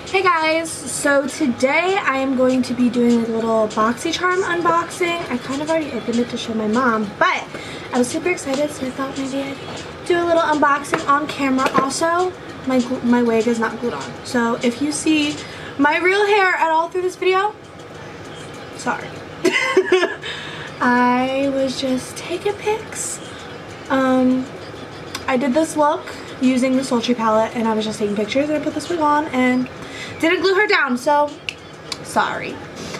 Hey guys, so today I am going to be doing a little boxy charm unboxing. I kind of already opened it to show my mom, but I was super excited, so I thought maybe I'd do a little unboxing on camera. Also, my wig is not glued on, so if you see my real hair at all through this video, sorry. I was just taking pics. I did this look using the Sultry palette, and I was just taking pictures, and I put this wig on and didn't glue her down, so sorry.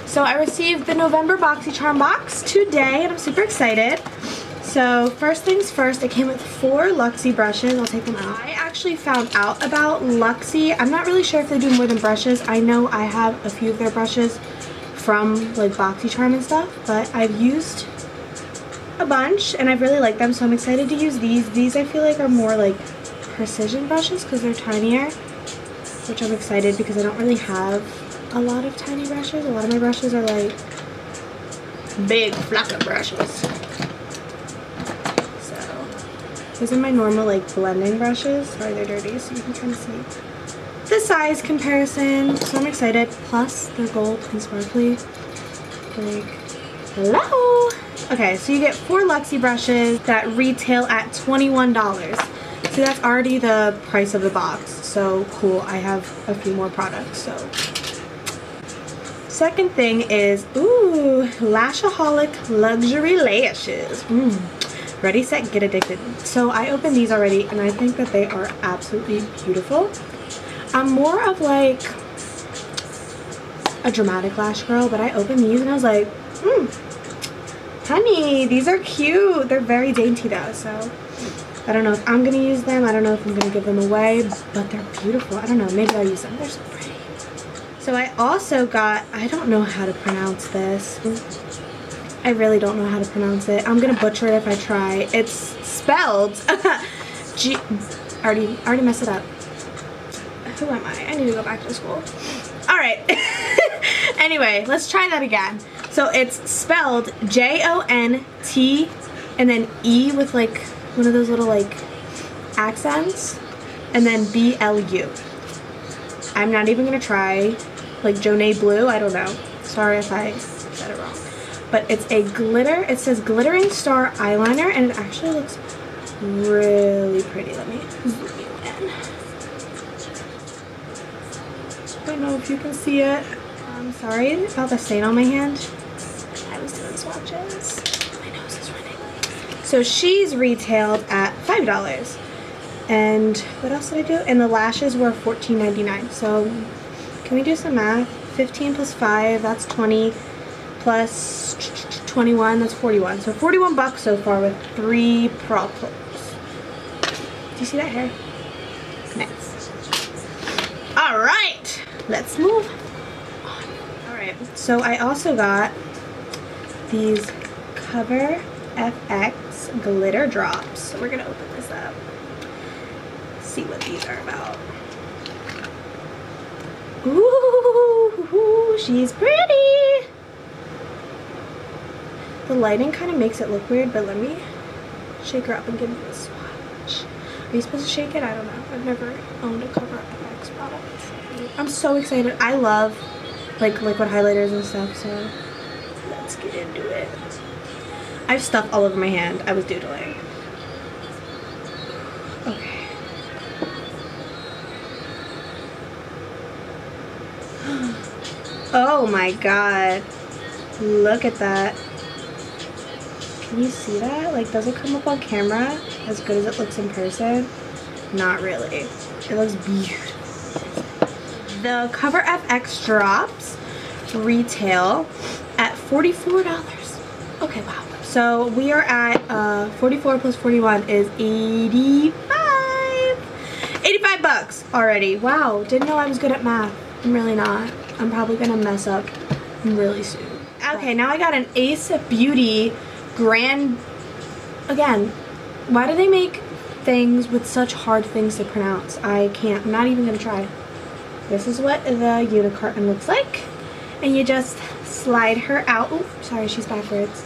So I received the November Boxy Charm box today, and I'm super excited. So first things first, it came with 4 Luxie brushes. I'll take them out. I actually found out about Luxie. I'm not really sure if they do more than brushes. I know I have a few of their brushes from like Boxy Charm and stuff, but I've used a bunch and I really like them, so I'm excited to use these. These I feel like are more like precision brushes because they're tinier, which I'm excited because I don't really have a lot of tiny brushes. A lot of my brushes are like big fluffy brushes. So these are my normal like blending brushes. Sorry, they're dirty, so you can kind of see the size comparison. So I'm excited. Plus they're gold and sparkly. Like, hello. Okay, so you get 4 Luxie brushes that retail at $21. So that's already the price of the box. So cool, I have a few more products. So second thing is, ooh, Lashaholic Luxury Lashes. Ready, set, get addicted. So I opened these already and I think that they are absolutely beautiful. I'm more of like a dramatic lash girl, but I opened these and I was like, honey, these are cute. They're very dainty though, so I don't know if I'm going to use them. I don't know if I'm going to give them away, but they're beautiful. I don't know. Maybe I'll use them. They're so pretty. So I also got, I don't know how to pronounce this. I really don't know how to pronounce it. I'm going to butcher it if I try. It's spelled already messed it up. Who am I? I need to go back to school. Alright. Anyway, let's try that again. So it's spelled J-O-N-T and then E with like one of those little like accents, and then B-L-U. I'm not even gonna try like Jonae Blue. I don't know. Sorry if I said it wrong. But it's a glitter. It says Glittering Star eyeliner, and it actually looks really pretty. Let me zoom you in. I don't know if you can see it. I'm sorry about the stain on my hand. I was doing swatches. My nose is running. So she's retailed at $5. And what else did I do? And the lashes were $14.99. So can we do some math? 15 plus 5, that's 20. Plus 21, that's 41. So 41 bucks so far with 3 products. Do you see that hair? Nice. Alright, let's move on. Alright, so I also got these Cover FX glitter drops. So we're gonna open this up, see what these are about. Ooh, she's pretty. The lighting kind of makes it look weird, but let me shake her up and give you a swatch. Are you supposed to shake it? I don't know. I've never owned a Cover FX product. I'm so excited. I love like liquid highlighters and stuff, so let's get into it. I have stuff all over my hand. I was doodling. Okay. Oh my god. Look at that. Can you see that? Like, does it come up on camera as good as it looks in person? Not really. It looks beautiful. The Cover FX drops retail at $44. Okay, wow. So we are at 44 plus 41 is 85 bucks already. Wow, didn't know I was good at math. I'm really not. I'm probably gonna mess up really soon. Okay, now I got an Ace Beauty Grand. Again, why do they make things with such hard things to pronounce? I can't. I'm not even gonna try. This is what the unicorn looks like, and you just slide her out. Oh, sorry, she's backwards.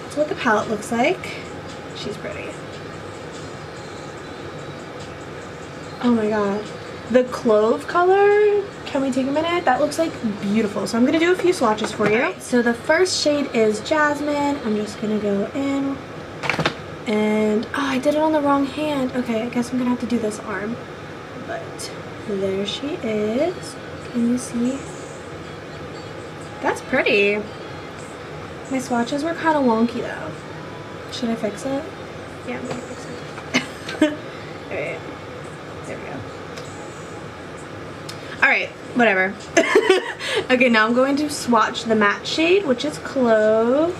That's what the palette looks like. She's pretty. Oh my god. the clove color. Can we take a minute? That looks like beautiful. So I'm gonna do a few swatches for you. So the first shade is Jasmine. I'm just gonna go in. And, oh, I did it on the wrong hand. Okay, I guess I'm gonna have to do this arm. But there she is. Can you see? That's pretty. My swatches were kind of wonky though. Should I fix it? Yeah, I'm gonna fix it. Alright. There we go. Alright, whatever. Okay, now I'm going to swatch the matte shade, which is Clove.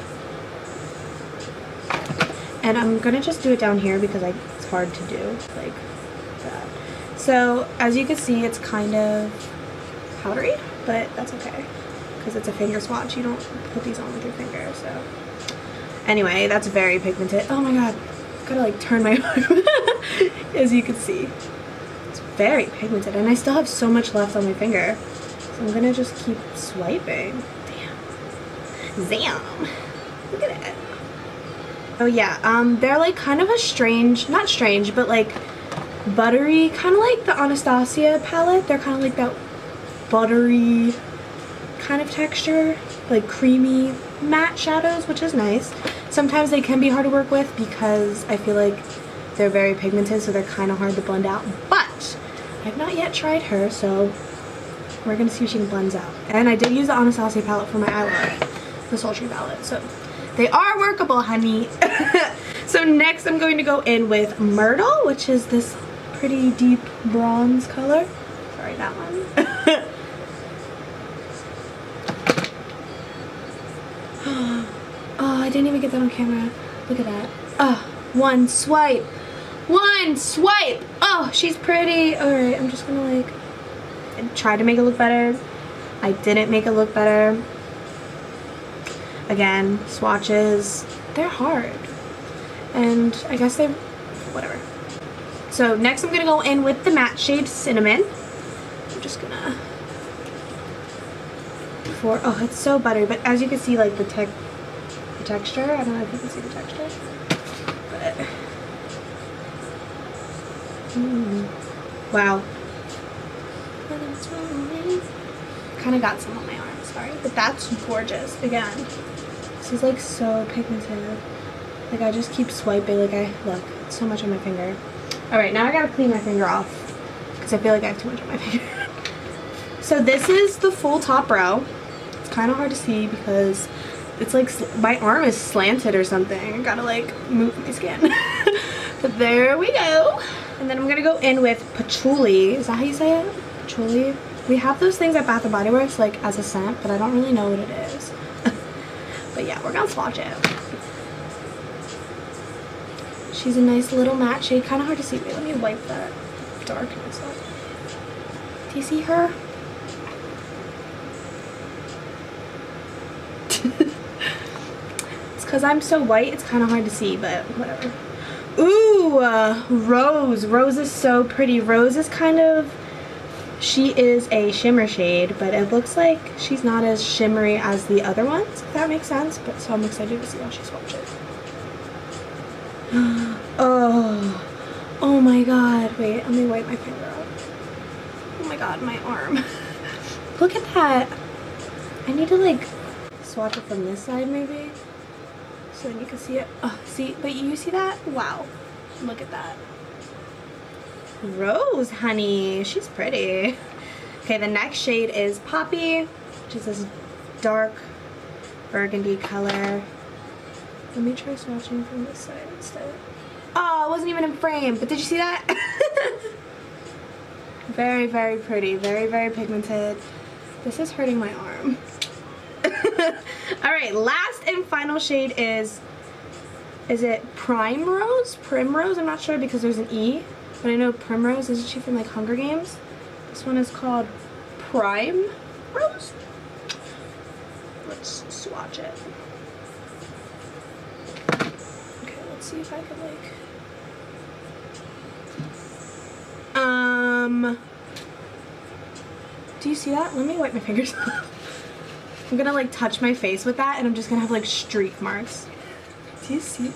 And I'm gonna just do it down here because it's hard to do like that. So as you can see, it's kind of powdery, but that's okay because it's a finger swatch. You don't put these on with your finger. So anyway, that's very pigmented. Oh my god, gotta like turn my arm. As you can see, it's very pigmented, and I still have so much left on my finger. So I'm gonna just keep swiping. Damn, look at it. Oh yeah, they're like kind of a strange, not strange, but like buttery, kind of like the Anastasia palette. They're kind of like that buttery kind of texture, like creamy matte shadows, which is nice. Sometimes they can be hard to work with because I feel like they're very pigmented, so they're kind of hard to blend out. But I've not yet tried her, so we're gonna see if she blends out. And I did use the Anastasia palette for my eye look, the Sultry palette, so they are workable, honey. So next I'm going to go in with Myrtle, which is this pretty deep bronze color. Sorry, that one. Oh, I didn't even get that on camera. Look at that. Oh, one swipe. One swipe. Oh, she's pretty. Alright, I'm just gonna like try to make it look better. I didn't make it look better. Again, swatches, they're hard. And I guess they, whatever. So next I'm gonna go in with the matte shade Cinnamon. I'm just gonna, oh, it's so buttery, but as you can see, like the texture, I don't know if you can see the texture, but, wow. Kind of got some on my arm, sorry, but that's gorgeous. Again, this is like so pigmented. Like I just keep swiping. Like look, it's so much on my finger. All right, now I gotta clean my finger off because I feel like I have too much on my finger. So this is the full top row. It's kind of hard to see because it's like my arm is slanted or something. I gotta like move my skin. But there we go. And then I'm gonna go in with Patchouli. Is that how you say it? Patchouli. We have those things at Bath & Body Works like as a scent, but I don't really know what it is. But yeah, we're gonna swatch it. She's a nice little matte shade. Kind of hard to see. Wait, let me wipe that darkness up. Do you see her? It's because I'm so white, it's kind of hard to see, but whatever. Ooh, Rose. Rose is so pretty. Rose is kind of, she is a shimmer shade, but it looks like she's not as shimmery as the other ones, if that makes sense. But so I'm excited to see how she swatches. Oh, oh my god. Wait, let me wipe my finger off. Oh my god, my arm. Look at that. I need to like swatch it from this side maybe, so then you can see it. Oh, see, but you see that? Wow, look at that. Rose, honey, she's pretty. Okay, the next shade is Poppy, which is this dark burgundy color. Let me try swatching from this side instead. Oh, it wasn't even in frame, but did you see that? Very, very pretty, very, very pigmented. This is hurting my arm. Alright, last and final shade is it Primrose? Primrose? I'm not sure because there's an E, but I know Primrose. Isn't she from like Hunger Games? This one is called Primrose. Let's swatch it. Okay, let's see if I can like... Do you see that? Let me wipe my fingers off. I'm gonna like touch my face with that and I'm just gonna have like streak marks. Do you see?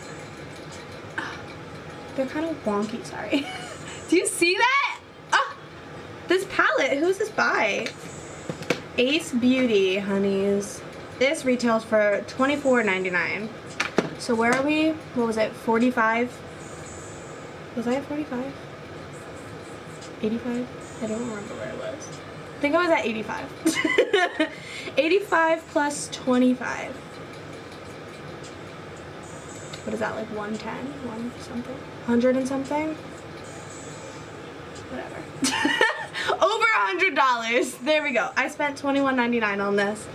They're kind of wonky, sorry. Do you see that? Oh, palette. Who is this by? Ace Beauty, honeys. This retails for $24.99. So where are we? What was it? 45? Was I at 45? 85? I don't remember where it was. I think I was at 85. 85 plus 25. What is that, like 110? 1 something? 100 and something? Whatever. Over $100. There we go. I spent $21.99 on this.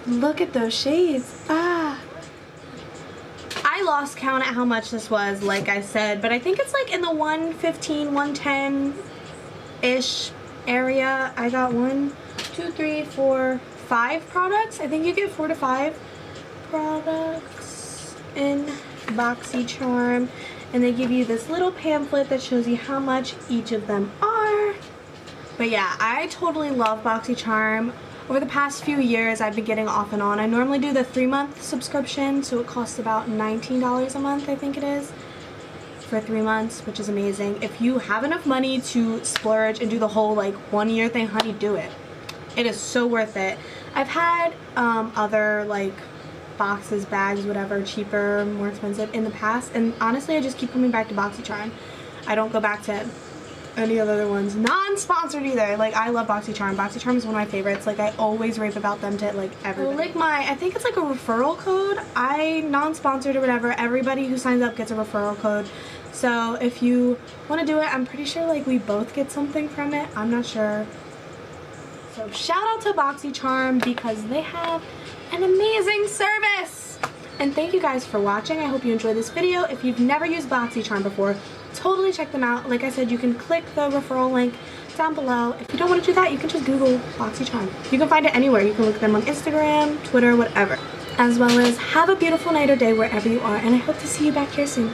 Look at those shades. Ah. I lost count at how much this was, like I said, but I think it's like in the 115, 110-ish area. I got 1, 2, 3, 4, 5 products. I think you get 4 to 5 products in BoxyCharm, and they give you this little pamphlet that shows you how much each of them are. But yeah, I totally love BoxyCharm. Over the past few years, I've been getting off and on. I normally do the 3-month subscription, so it costs about $19 a month, I think it is, for 3 months, which is amazing. If you have enough money to splurge and do the whole like 1-year thing, honey, do it. It is so worth it. I've had other like boxes, bags, whatever, cheaper, more expensive in the past, and honestly, I just keep coming back to BoxyCharm. I don't go back to any of the other ones. Non-sponsored either. Like, I love BoxyCharm. BoxyCharm is one of my favorites. Like, I always rave about them to like everybody. Like I think it's like a referral code. Non-sponsored or whatever, everybody who signs up gets a referral code. So if you want to do it, I'm pretty sure like we both get something from it. I'm not sure. So shout out to BoxyCharm because they have an amazing service. And thank you guys for watching. I hope you enjoyed this video. If you've never used BoxyCharm before, totally check them out. Like I said, you can click the referral link down below. If you don't want to do that, you can just Google BoxyCharm. You can find it anywhere. You can look them on Instagram, Twitter, whatever. As well as have a beautiful night or day wherever you are, and I hope to see you back here soon.